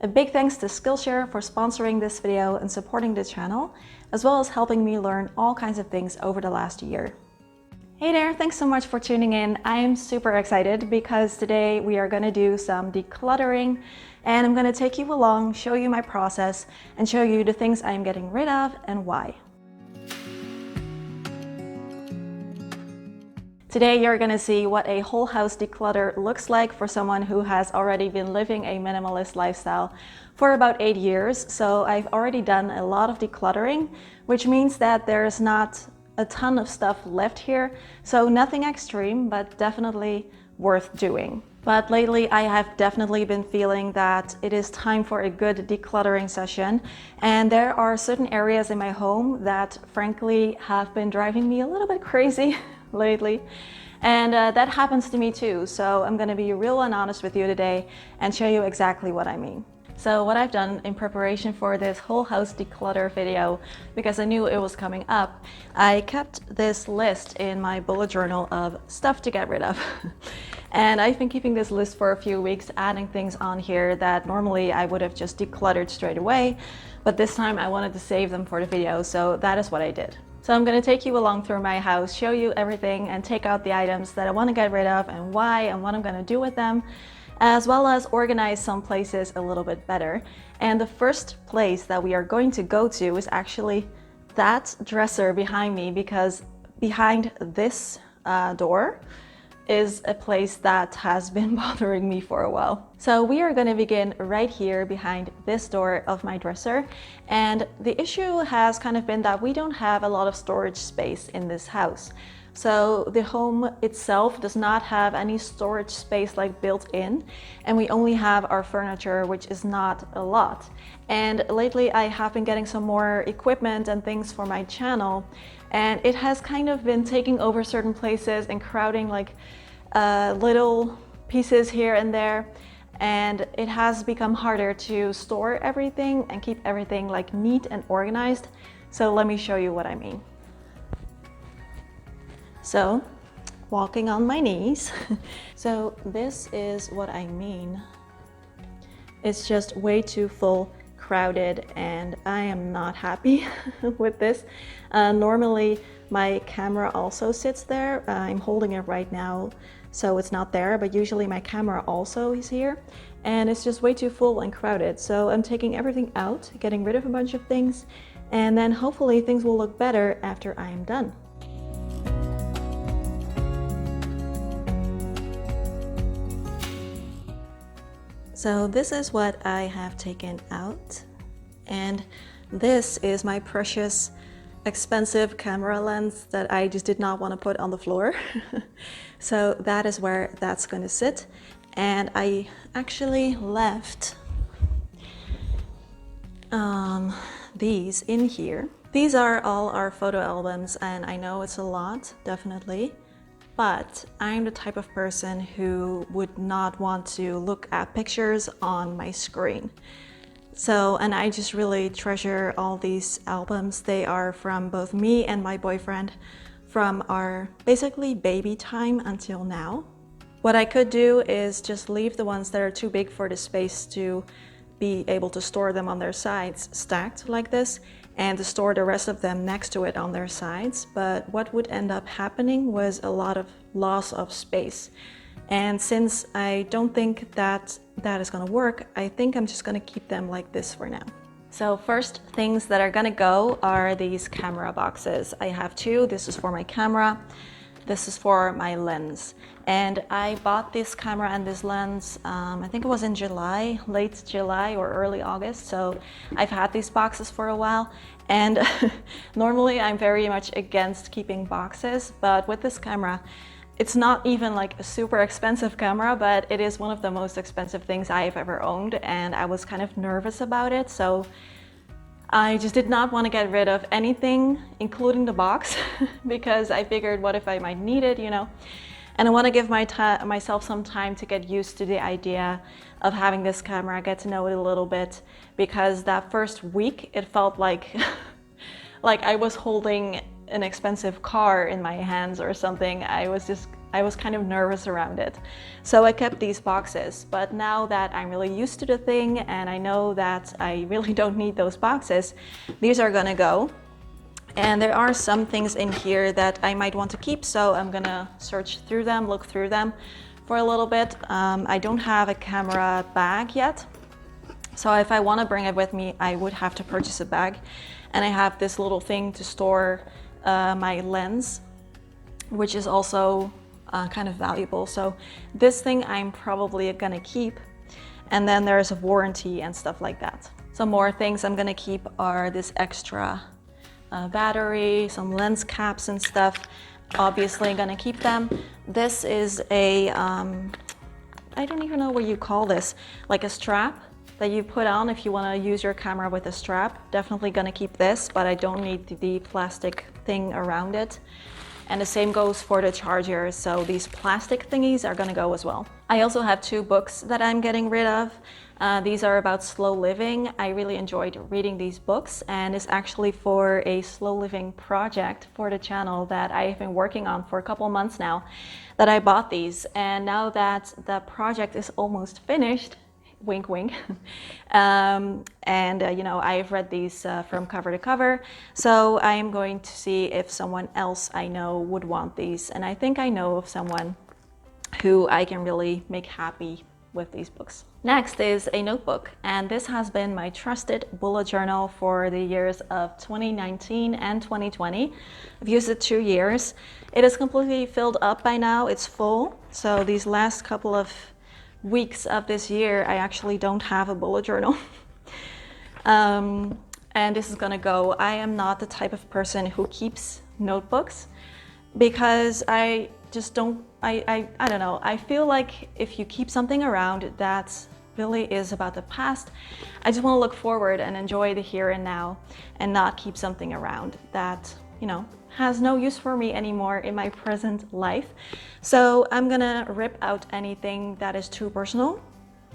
A big thanks to Skillshare for sponsoring this video and supporting the channel, as well as helping me learn all kinds of things over the last year. Hey there, thanks so much for tuning in. I am super excited because today we are going to do some decluttering, and I'm going to take you along, show you my process, and show you the things I'm getting rid of and why. Today you're going to see what a whole house declutter looks like for someone who has already been living a minimalist lifestyle for about 8 years. So I've already done a lot of decluttering, which means that there's not a ton of stuff left here. So nothing extreme, but definitely worth doing. But lately I have definitely been feeling that it is time for a good decluttering session. And there are certain areas in my home that frankly have been driving me a little bit crazy lately. And that happens to me too. So I'm going to be real and honest with you today and show you exactly what I mean. So what I've done in preparation for this whole house declutter video, because I knew it was coming up, I kept this list in my bullet journal of stuff to get rid of. And I've been keeping this list for a few weeks, adding things on here that normally I would have just decluttered straight away. But this time I wanted to save them for the video, so that is what I did. So I'm going to take you along through my house, show you everything, and take out the items that I want to get rid of and why and what I'm going to do with them, as well as organize some places a little bit better. And the first place that we are going to go to is actually that dresser behind me, because behind this door is a place that has been bothering me for a while. So we are going to begin right here behind this door of my dresser. And the issue has kind of been that we don't have a lot of storage space in this house. So the home itself does not have any storage space like built in, and we only have our furniture, which is not a lot. And lately I have been getting some more equipment and things for my channel, and it has kind of been taking over certain places and crowding like little pieces here and there, and it has become harder to store everything and keep everything like neat and organized. So let me show you what I mean. So, walking on my knees. So this is what I mean. It's just way too full, crowded, and I am not happy with this. Normally my camera also sits there. I'm holding it right now, so it's not there, but usually my camera also is here, and it's just way too full and crowded. So I'm taking everything out, getting rid of a bunch of things, and then hopefully things will look better after I am done. So this is what I have taken out, and this is my precious expensive camera lens that I just did not want to put on the floor. So that is where that's going to sit. And I actually left these in here. These are all our photo albums, and I know it's a lot, definitely. But I'm the type of person who would not want to look at pictures on my screen. So, and I just really treasure all these albums. They are from both me and my boyfriend from our basically baby time until now. What I could do is just leave the ones that are too big for the space to be able to store them on their sides stacked like this, and to store the rest of them next to it on their sides. But what would end up happening was a lot of loss of space. And since I don't think that that is gonna work, I think I'm just gonna keep them like this for now. So first things that are gonna go are these camera boxes. I have two. This is for my camera. This is for my lens. And I bought this camera and this lens, I think it was in July, late July or early August. So I've had these boxes for a while. And normally I'm very much against keeping boxes, but with this camera, it's not even like a super expensive camera, but it is one of the most expensive things I've ever owned. And I was kind of nervous about it. So I just did not want to get rid of anything, including the box, because I figured, what if I might need it, you know? And I want to give myself some time to get used to the idea of having this camera, get to know it a little bit, because that first week it felt like like I was holding an expensive car in my hands or something. I I was kind of nervous around it. So I kept these boxes, but now that I'm really used to the thing and I know that I really don't need those boxes, these are gonna go. And there are some things in here that I might want to keep, so I'm gonna search through them, look through them for a little bit. I don't have a camera bag yet, so if I want to bring it with me, I would have to purchase a bag. And I have this little thing to store my lens, which is also kind of valuable. So this thing I'm probably gonna keep. And then there's a warranty and stuff like that. Some more things I'm gonna keep are this extra battery, some lens caps and stuff. Obviously I'm gonna keep them. This is a, I don't even know what you call this, like a strap that you put on if you want to use your camera with a strap. Definitely gonna keep this, but I don't need the plastic thing around it. And the same goes for the charger, so these plastic thingies are gonna go as well. I also have 2 books that I'm getting rid of. These are about slow living. I really enjoyed reading these books, and it's actually for a slow living project for the channel that I've been working on for a couple months now, that I bought these. And now that the project is almost finished, wink wink, you know, I've read these from cover to cover, so I am going to see if someone else I know would want these, and I think I know of someone who I can really make happy with these books. Next is a notebook, and this has been my trusted bullet journal for the years of 2019 and 2020. I've used it 2 years. It is completely filled up by now, it's full, so these last couple of weeks of this year I actually don't have a bullet journal. And this is gonna go. I am not the type of person who keeps notebooks because I just don't, I don't know, I feel like if you keep something around that really is about the past, I just want to look forward and enjoy the here and now and not keep something around that, you know, has no use for me anymore in my present life. So I'm gonna rip out anything that is too personal,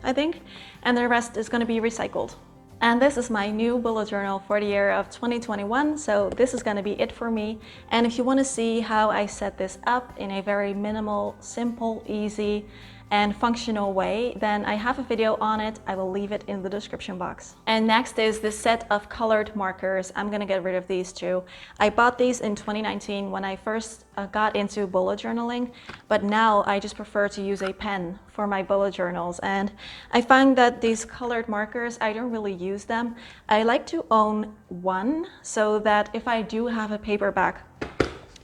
I think, and the rest is gonna be recycled. And this is my new bullet journal for the year of 2021, so this is gonna be it for me. And if you wanna see how I set this up in a very minimal, simple, easy, and functional way, then I have a video on it. I will leave it in the description box. And next is this set of colored markers. I'm gonna get rid of these 2. I bought these in 2019 when I first got into bullet journaling, but now I just prefer to use a pen for my bullet journals. And I find that these colored markers, I don't really use them. I like to own one so that if I do have a paperback,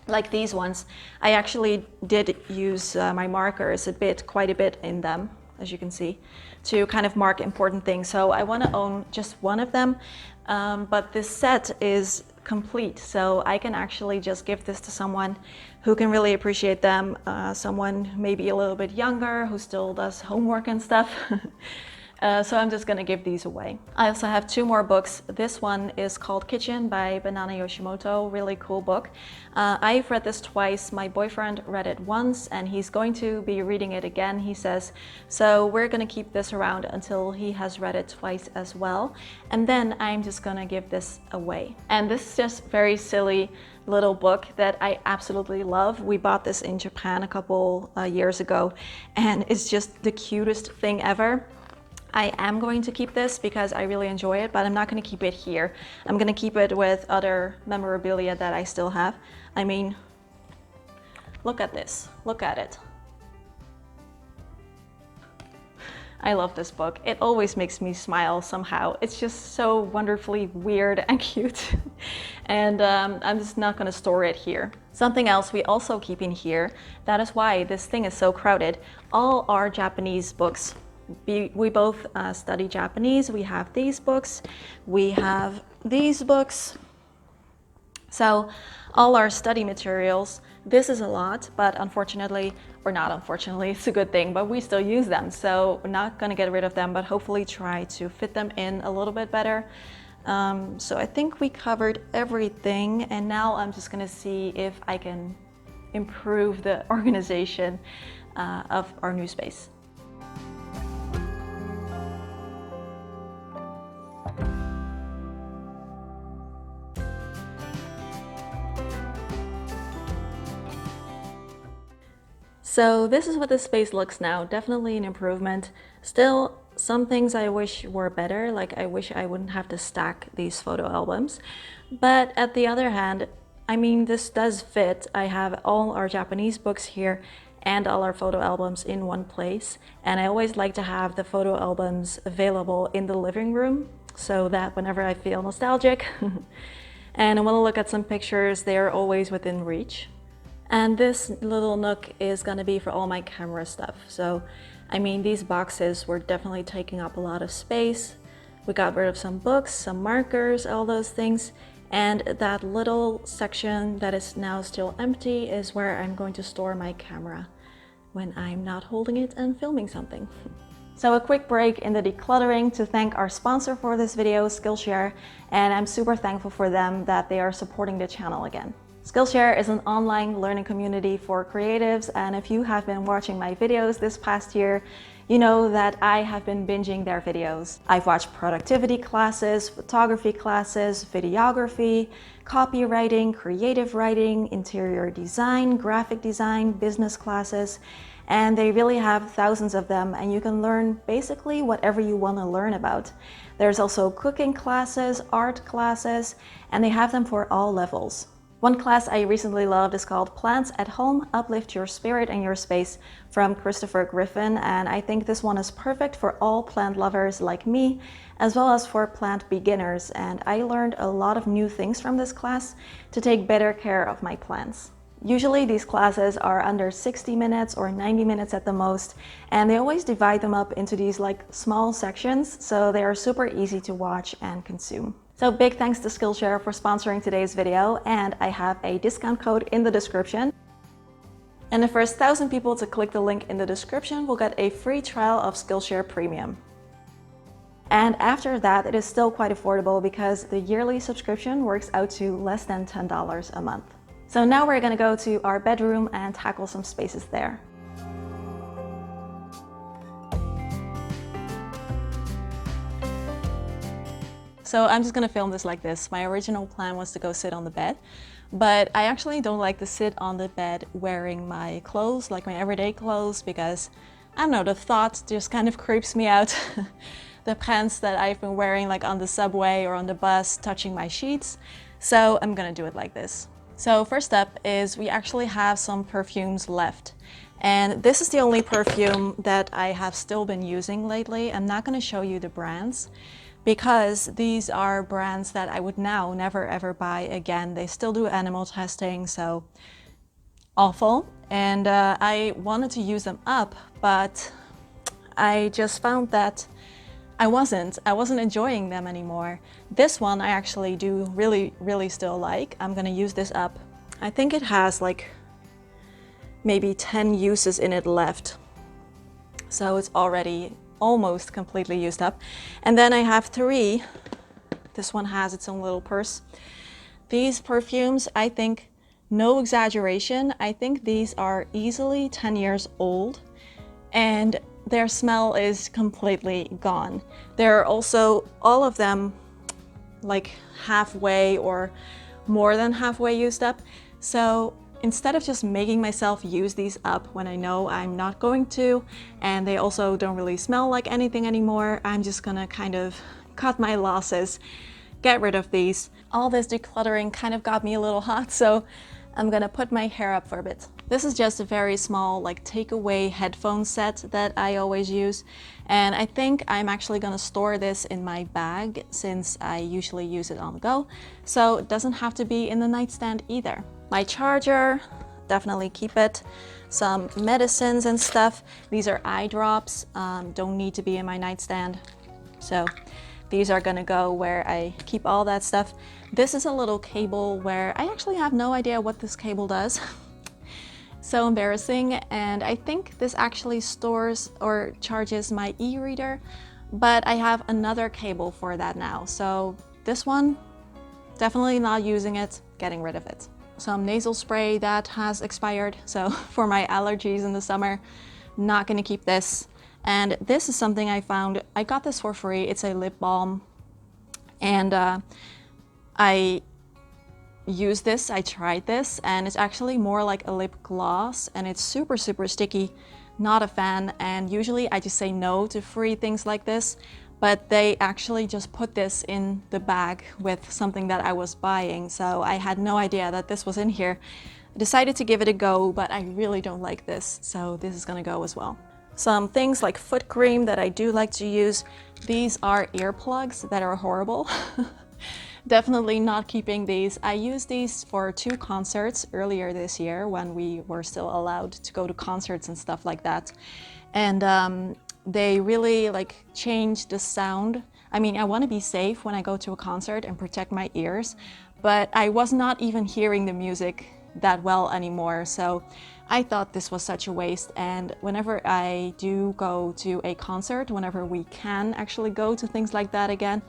like these ones, I actually did use my markers quite a bit in them, as you can see, to kind of mark important things. So I want to own just one of them, but this set is complete, so I can actually just give this to someone who can really appreciate them, someone maybe a little bit younger who still does homework and stuff. So I'm just gonna give these away. I also have 2 more books. This one is called Kitchen by Banana Yoshimoto, really cool book. I've read this twice. My boyfriend read it once and he's going to be reading it again, he says. So we're gonna keep this around until he has read it twice as well. And then I'm just gonna give this away. And this is just very silly little book that I absolutely love. We bought this in Japan a couple years ago and it's just the cutest thing ever. I am going to keep this because I really enjoy it, but I'm not going to keep it here. I'm going to keep it with other memorabilia that I still have. I mean, look at this. Look at it. I love this book. It always makes me smile somehow. It's just so wonderfully weird and cute. And I'm just not going to store it here. Something else we also keep in here, that is why this thing is so crowded, all our Japanese books. We both study Japanese. We have these books, we have these books. So all our study materials, this is a lot, but unfortunately, or not unfortunately, it's a good thing, but we still use them. So we're not gonna get rid of them, but hopefully try to fit them in a little bit better. So I think we covered everything, and now I'm just gonna see if I can improve the organization of our new space. So this is what the space looks now. Definitely an improvement. Still, some things I wish were better, like I wish I wouldn't have to stack these photo albums. But at the other hand, I mean, this does fit. I have all our Japanese books here and all our photo albums in one place. And I always like to have the photo albums available in the living room so that whenever I feel nostalgic and I want to look at some pictures, they are always within reach. And this little nook is going to be for all my camera stuff. So, I mean, these boxes were definitely taking up a lot of space. We got rid of some books, some markers, all those things. And that little section that is now still empty is where I'm going to store my camera when I'm not holding it and filming something. So a quick break in the decluttering to thank our sponsor for this video, Skillshare, and I'm super thankful for them that they are supporting the channel again. Skillshare is an online learning community for creatives, and if you have been watching my videos this past year, you know that I have been binging their videos. I've watched productivity classes, photography classes, videography, copywriting, creative writing, interior design, graphic design, business classes, and they really have thousands of them, and you can learn basically whatever you want to learn about. There's also cooking classes, art classes, and they have them for all levels. One class I recently loved is called Plants at Home, Uplift Your Spirit and Your Space from Christopher Griffin, and I think this one is perfect for all plant lovers like me, as well as for plant beginners, and I learned a lot of new things from this class to take better care of my plants. Usually these classes are under 60 minutes or 90 minutes at the most, and they always divide them up into these like small sections, so they are super easy to watch and consume. So big thanks to Skillshare for sponsoring today's video, and I have a discount code in the description. And the first 1,000 people to click the link in the description will get a free trial of Skillshare Premium. And after that, it is still quite affordable because the yearly subscription works out to less than $10 a month. So now we're gonna go to our bedroom and tackle some spaces there. So I'm just gonna film this like this. My original plan was to go sit on the bed, but I actually don't like to sit on the bed wearing my clothes, like my everyday clothes, because I don't know, the thought just kind of creeps me out. The pants that I've been wearing like on the subway or on the bus touching my sheets. So I'm gonna do it like this. So first up is we actually have some perfumes left. And this is the only perfume that I have still been using lately. I'm not gonna show you the brands, because these are brands that I would now never ever buy again. They still do animal testing, so awful. And I wanted to use them up, but I just found that I wasn't enjoying them anymore. This one I actually do really still like. I'm gonna use this up. I think it has like maybe 10 uses in it left. So it's already almost completely used up. And then I have 3. This one has its own little purse. These perfumes, I think, no exaggeration, I think these are easily 10 years old, and their smell is completely gone. There are also all of them like halfway or more than halfway used up. So instead of just making myself use these up when I know I'm not going to, and they also don't really smell like anything anymore, I'm just gonna kind of cut my losses, get rid of these. All this decluttering kind of got me a little hot, so I'm gonna put my hair up for a bit. This is just a very small like takeaway headphone set that I always use, and I think I'm actually gonna store this in my bag since I usually use it on the go, so it doesn't have to be in the nightstand either. My charger, definitely keep it. Some medicines and stuff. These are eye drops, don't need to be in my nightstand. So these are gonna go where I keep all that stuff. This is a little cable where I actually have no idea what this cable does. So embarrassing, and I think this actually stores or charges my e-reader, but I have another cable for that now. So this one, definitely not using it, getting rid of it. Some nasal spray that has expired, so for my allergies in the summer, not gonna keep this. And this is something I found, I got this for free, it's a lip balm, and I use this. I tried this, and it's actually more like a lip gloss, and it's super, super sticky. Not a fan, and usually I just say no to free things like this, but they actually just put this in the bag with something that I was buying, so I had no idea that this was in here. I decided to give it a go, but I really don't like this, so this is gonna go as well. Some things like foot cream that I do like to use. These are earplugs that are horrible. Definitely not keeping these. I used these for 2 concerts earlier this year when we were still allowed to go to concerts and stuff like that. And they really like changed the sound. I mean, I want to be safe when I go to a concert and protect my ears, but I was not even hearing the music that well anymore. So I thought this was such a waste. And whenever I do go to a concert, whenever we can actually go to things like that again,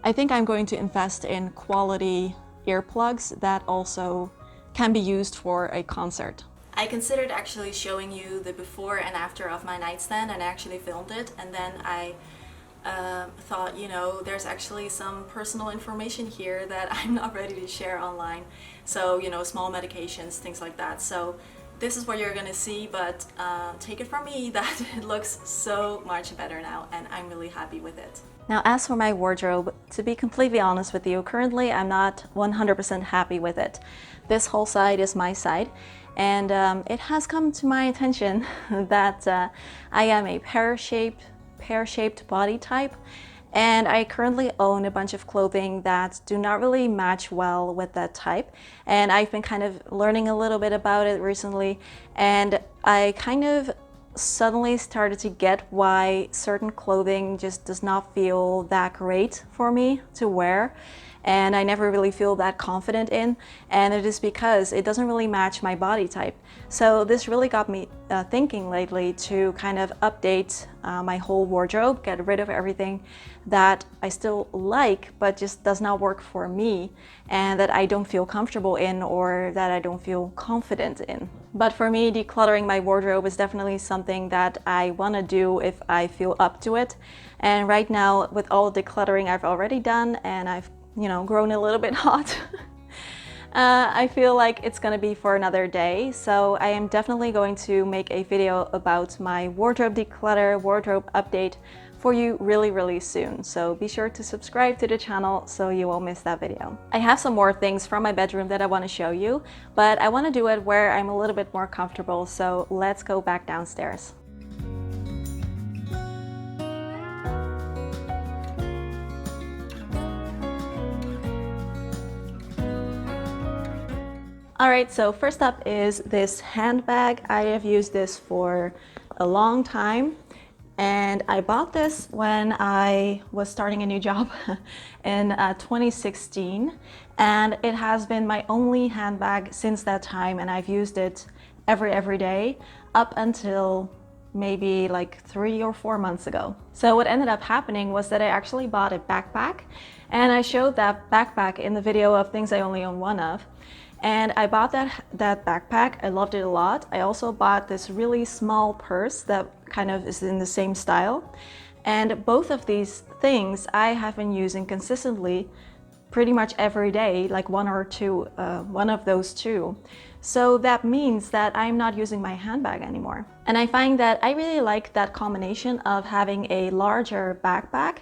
I think I'm going to invest in quality earplugs that also can be used for a concert. I considered actually showing you the before and after of my nightstand, and I actually filmed it, and then I thought, you know, there's actually some personal information here that I'm not ready to share online. So, you know, small medications, things like that. So this is what you're gonna see, but take it from me that it looks so much better now, and I'm really happy with it. Now, as for my wardrobe, to be completely honest with you, currently I'm not 100% happy with it. This whole side is my side, and it has come to my attention that I am a pear-shaped body type, and I currently own a bunch of clothing that do not really match well with that type, and I've been kind of learning a little bit about it recently, and I kind of suddenly started to get why certain clothing just does not feel that great for me to wear, and I never really feel that confident in, and it is because it doesn't really match my body type. So this really got me thinking lately to kind of update my whole wardrobe, get rid of everything that I still like but just does not work for me and that I don't feel comfortable in or that I don't feel confident in. But for me, decluttering my wardrobe is definitely something that I want to do if I feel up to it. And right now, with all the decluttering I've already done, and I've, you know, grown a little bit hot, I feel like it's gonna be for another day. So I am definitely going to make a video about my wardrobe declutter, wardrobe update for you really soon. So be sure to subscribe to the channel so you won't miss that video. I have some more things from my bedroom that I want to show you, but I want to do it where I'm a little bit more comfortable. So let's go back downstairs. Alright, so first up is this handbag. I have used this for a long time, and I bought this when I was starting a new job in 2016, and it has been my only handbag since that time, and I've used it every day up until maybe like 3 or 4 months ago. So what ended up happening was that I actually bought a backpack, and I showed that backpack in the video of things I only own one of. And I bought that backpack. I loved it a lot. I also bought this really small purse that kind of is in the same style. And both of these things I have been using consistently pretty much every day, like one of those two. So that means that I'm not using my handbag anymore. And I find that I really like that combination of having a larger backpack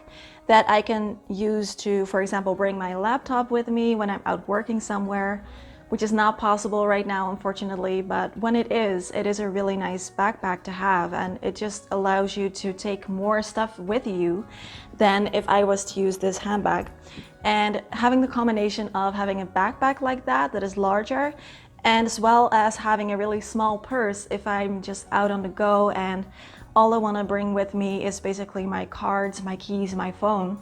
that I can use to, for example, bring my laptop with me when I'm out working somewhere, which is not possible right now, unfortunately, but when it is a really nice backpack to have, and it just allows you to take more stuff with you than if I was to use this handbag. And having the combination of having a backpack like that is larger, and as well as having a really small purse if I'm just out on the go and all I want to bring with me is basically my cards, my keys, my phone.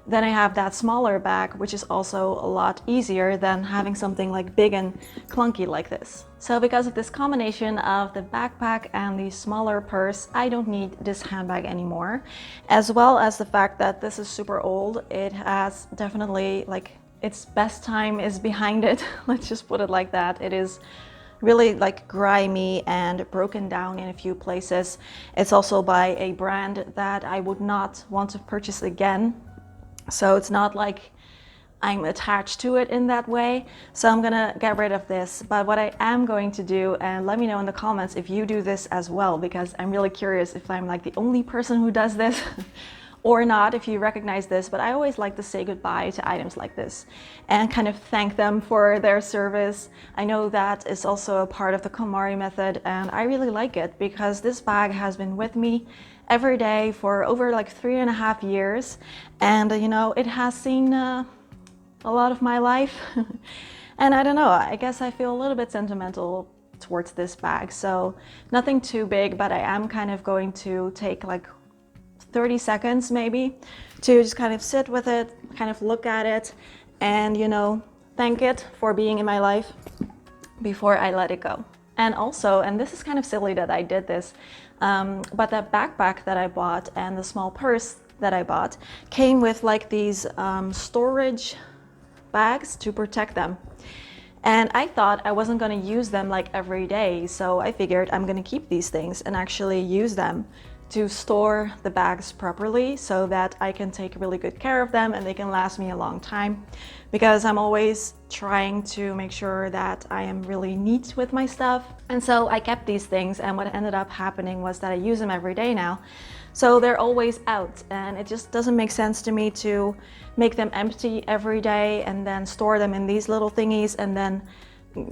Then I have that smaller bag, which is also a lot easier than having something like big and clunky like this. So because of this combination of the backpack and the smaller purse, I don't need this handbag anymore. As well as the fact that this is super old. It has definitely, like, its best time is behind it. Let's just put it like that. It is really like grimy and broken down in a few places. It's also by a brand that I would not want to purchase again. So it's not like I'm attached to it in that way. So I'm gonna get rid of this. But what I am going to do, and let me know in the comments if you do this as well, because I'm really curious if I'm like the only person who does this or not, if you recognize this. But I always like to say goodbye to items like this and kind of thank them for their service. I know that is also a part of the KonMari method, and I really like it because this bag has been with me every day for over like 3.5 years. And you know, it has seen a lot of my life. And I don't know, I guess I feel a little bit sentimental towards this bag. So nothing too big, but I am kind of going to take like 30 seconds maybe to just kind of sit with it, kind of look at it, and you know, thank it for being in my life before I let it go. And also, and this is kind of silly that I did this, but that backpack that I bought and the small purse that I bought came with like these storage bags to protect them. And I thought I wasn't going to use them like every day, so I figured I'm going to keep these things and actually use them to store the bags properly so that I can take really good care of them and they can last me a long time, because I'm always trying to make sure that I am really neat with my stuff. And so I kept these things, and what ended up happening was that I use them every day now. So they're always out, and it just doesn't make sense to me to make them empty every day and then store them in these little thingies and then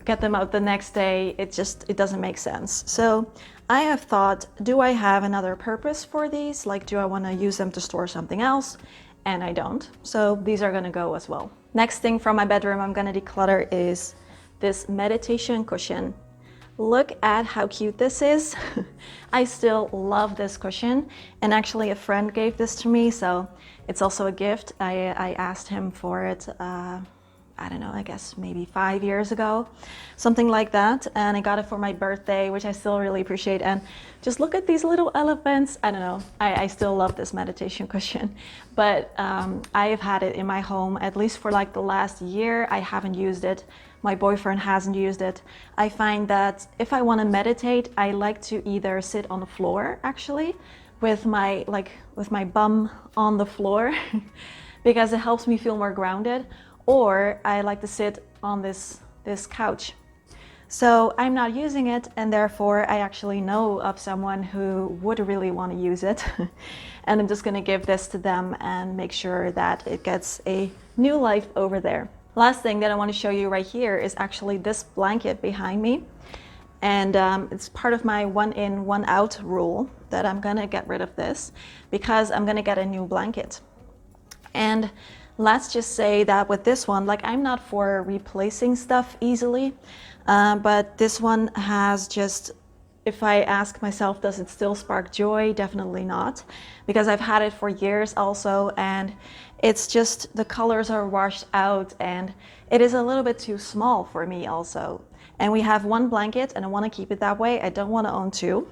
get them out the next day. It doesn't make sense. So I have thought, do I have another purpose for these? Like, do I want to use them to store something else? And I don't. So these are going to go as well. Next thing from my bedroom I'm going to declutter is this meditation cushion. Look at how cute this is. I still love this cushion, and actually a friend gave this to me, so it's also a gift. I asked him for it, I don't know, I guess maybe 5 years ago, something like that, and I got it for my birthday, which I still really appreciate. And just look at these little elephants. I don't know, I still love this meditation cushion, but I've had it in my home at least for like the last year. I haven't used it. My boyfriend hasn't used it. I find that if I want to meditate, I like to either sit on the floor actually with my bum on the floor because it helps me feel more grounded, or I like to sit on this couch. So I'm not using it, and therefore I actually know of someone who would really want to use it. And I'm just going to give this to them and make sure that it gets a new life over there. Last thing that I want to show you right here is actually this blanket behind me. And it's part of my 1 in, 1 out rule that I'm going to get rid of this because I'm going to get a new blanket. And let's just say that with this one, like, I'm not for replacing stuff easily, but this one has just, if I ask myself, does it still spark joy? Definitely not, because I've had it for years also, and it's just the colors are washed out and it is a little bit too small for me also. And we have 1 blanket and I want to keep it that way. I don't want to own 2.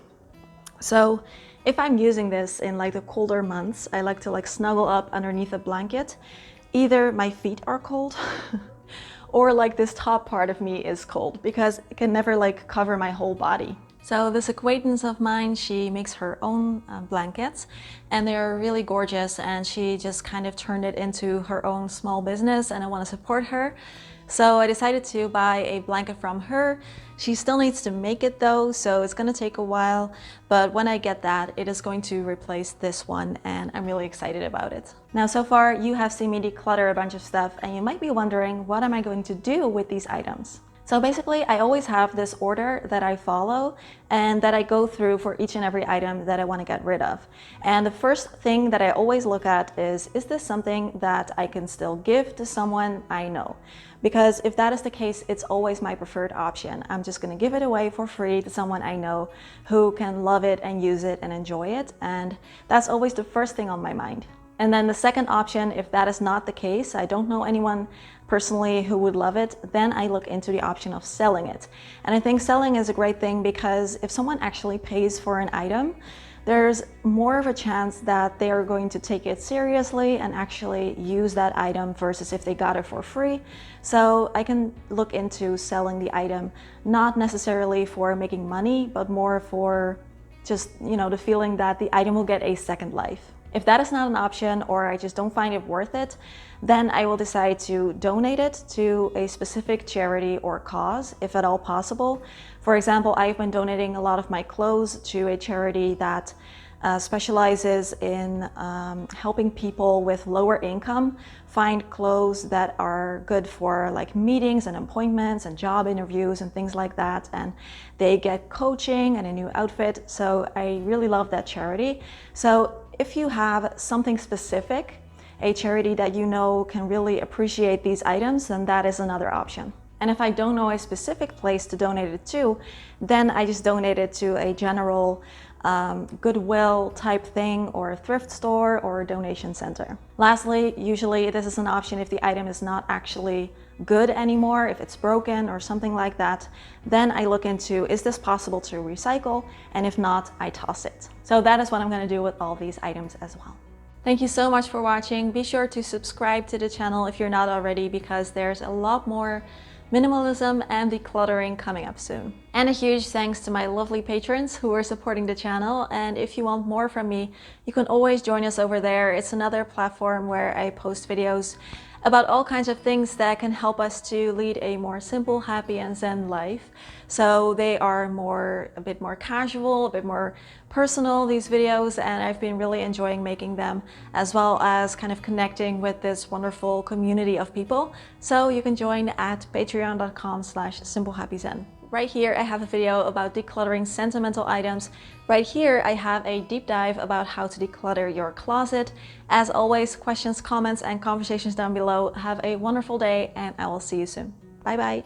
So if I'm using this in like the colder months, I like to like snuggle up underneath a blanket. Either my feet are cold or like this top part of me is cold, because it can never like cover my whole body. So this acquaintance of mine, she makes her own blankets, and they're really gorgeous, and she just kind of turned it into her own small business, and I want to support her. So I decided to buy a blanket from her. She still needs to make it though, so it's going to take a while, but when I get that, it is going to replace this one, and I'm really excited about it. Now, so far you have seen me declutter a bunch of stuff, and you might be wondering, what am I going to do with these items? So basically, I always have this order that I follow and that I go through for each and every item that I want to get rid of. And the first thing that I always look at is this something that I can still give to someone I know? Because if that is the case, it's always my preferred option. I'm just going to give it away for free to someone I know who can love it and use it and enjoy it. And that's always the first thing on my mind. And then the second option, if that is not the case, I don't know anyone personally who would love it, then I look into the option of selling it. And I think selling is a great thing, because if someone actually pays for an item, there's more of a chance that they are going to take it seriously and actually use that item versus if they got it for free. So I can look into selling the item, not necessarily for making money, but more for just, you know, the feeling that the item will get a second life. If that is not an option, or I just don't find it worth it, then I will decide to donate it to a specific charity or cause, if at all possible. For example, I've been donating a lot of my clothes to a charity that specializes in helping people with lower income find clothes that are good for like meetings and appointments and job interviews and things like that, and they get coaching and a new outfit. So I really love that charity. So if you have something specific, a charity that you know can really appreciate these items, then that is another option. And if I don't know a specific place to donate it to, then I just donate it to a general Goodwill type thing, or a thrift store, or a donation center. Lastly, usually this is an option if the item is not actually good anymore, if it's broken or something like that, then I look into, is this possible to recycle? And if not, I toss it. So that is what I'm going to do with all these items as well. Thank you so much for watching. Be sure to subscribe to the channel if you're not already, because there's a lot more minimalism and decluttering coming up soon. And a huge thanks to my lovely patrons who are supporting the channel. And if you want more from me, you can always join us over there. It's another platform where I post videos about all kinds of things that can help us to lead a more simple, happy, and zen life. So they are a bit more casual, a bit more personal, these videos, and I've been really enjoying making them, as well as kind of connecting with this wonderful community of people. So you can join at patreon.com/simplehappyzen. Right here I have a video about decluttering sentimental items. Right here I have a deep dive about how to declutter your closet. As always, questions, comments, and conversations down below. Have a wonderful day, and I will see you soon. Bye bye.